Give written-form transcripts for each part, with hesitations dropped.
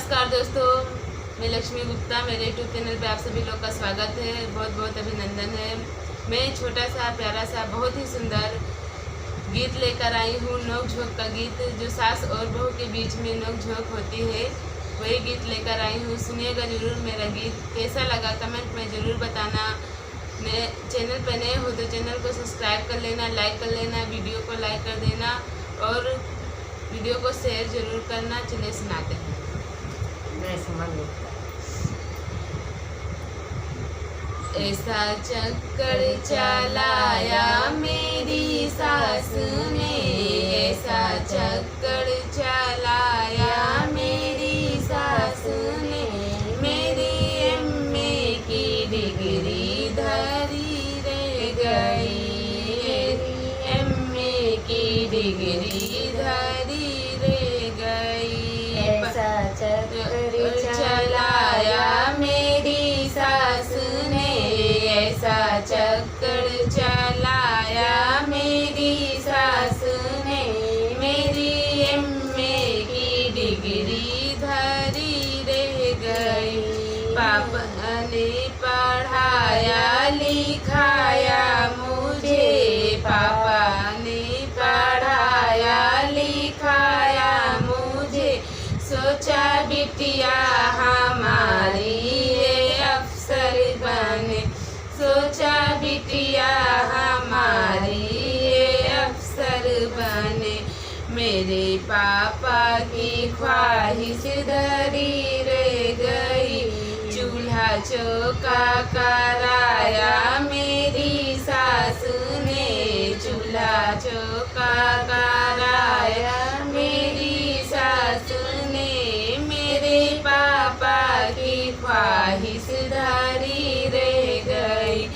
नमस्कार दोस्तों, मैं लक्ष्मी गुप्ता। मेरे यूट्यूब चैनल पे आप सभी लोग का स्वागत है। बहुत बहुत अभिनंदन है। मैं छोटा सा प्यारा सा बहुत ही सुंदर गीत लेकर आई हूँ, नोक झोंक का गीत, जो सास और बहू के बीच में नोक झोंक होती है, वही गीत लेकर आई हूँ। सुनिएगा ज़रूर मेरा गीत। कैसा लगा कमेंट में ज़रूर बताना। चैनल पर नए हो तो चैनल को सब्सक्राइब कर लेना, लाइक कर लेना, वीडियो को लाइक कर देना और वीडियो को शेयर जरूर करना। चलिए सुनाते हैं। ऐसा चक्कर चलाया मेरी सास ने, ऐसा चक्कर चलाया मेरी सास ने, मेरी एमए की डिग्री धरी रह गई, एमए की डिग्री धरी रह गई। ऐसा चक्कर चलाया मेरी सास ने, ऐसा चक्कर चलाया मेरी सास ने, मेरी एमए की डिग्री धरी रह गई। पापा ने पढ़ाया लिखाया मुझे, पापा ने पढ़ाया लिखाया मुझे, सोचा बिटिया हमारी ये अफसर बने, सोचा बिटिया हमारी ये अफसर बने। मेरे पापा की ख्वाहिश धरी रह गई, चूल्हा चौका कराया मेरी सास ने, चूल्हा चौका कराया मेरी सास ने, मेरे पापा की ख्वाहिश धरी रह गई,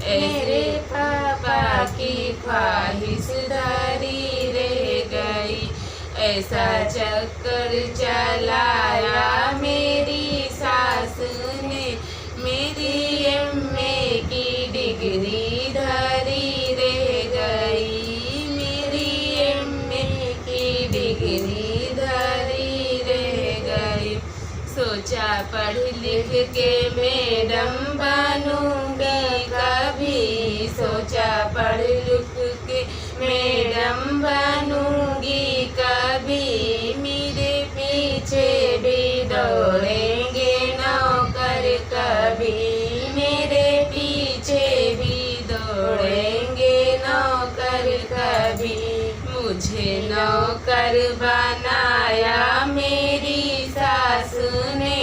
मेरे पापा की ख्वाहिश धरी रह गई। ऐसा चक्कर चलाया मेरी सास ने, मेरी एमए की डिग्री धरी रह गई, मेरी एमए की डिग्री धरी रह गई। सोचा पढ़ लिख के मैडम बनूंगी कभी, सोचा पढ़ लिख के मैडम बनूंगी कभी, मेरे पीछे भी दौड़ेंगे नौकर कभी, मेरे पीछे भी दौड़ेंगे नौकर कभी। मुझे नौकर बनाया मेरी सास ने,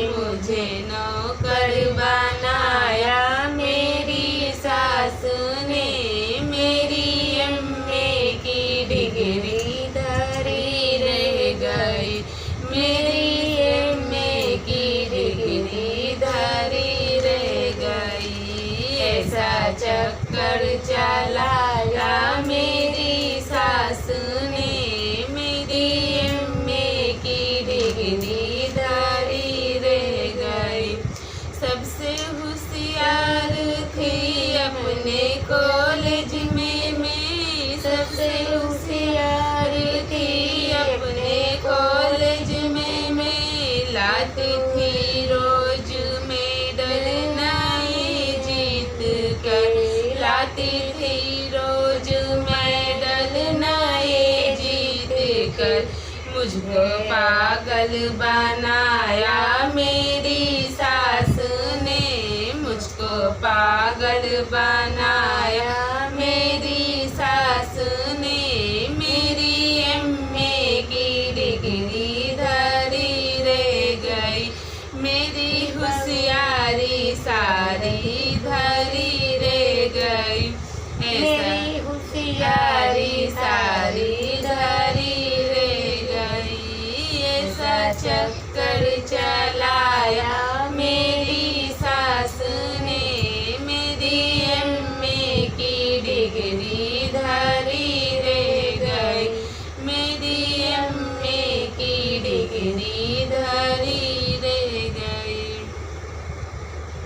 मुझे नौकर बनाया मेरी सास ने, मेरी एमए की डिग्री धरी रह गई, मेरी एमए की डिग्री धरी रह गई। ऐसा चक्कर चलाया मेरी सास ने, मेरी एमए की डिग्री धरी रह गई। सबसे होशियार थी अपने कॉलेज में मैं, सबसे होशियार थी अपने कॉलेज में मैं, लाती थी रोज मेडल नए जीत कर, लाती थी रोज मेडल नए जीत कर। मुझको पागल बनाया मेरी सास ने, मुझको पागल बनाया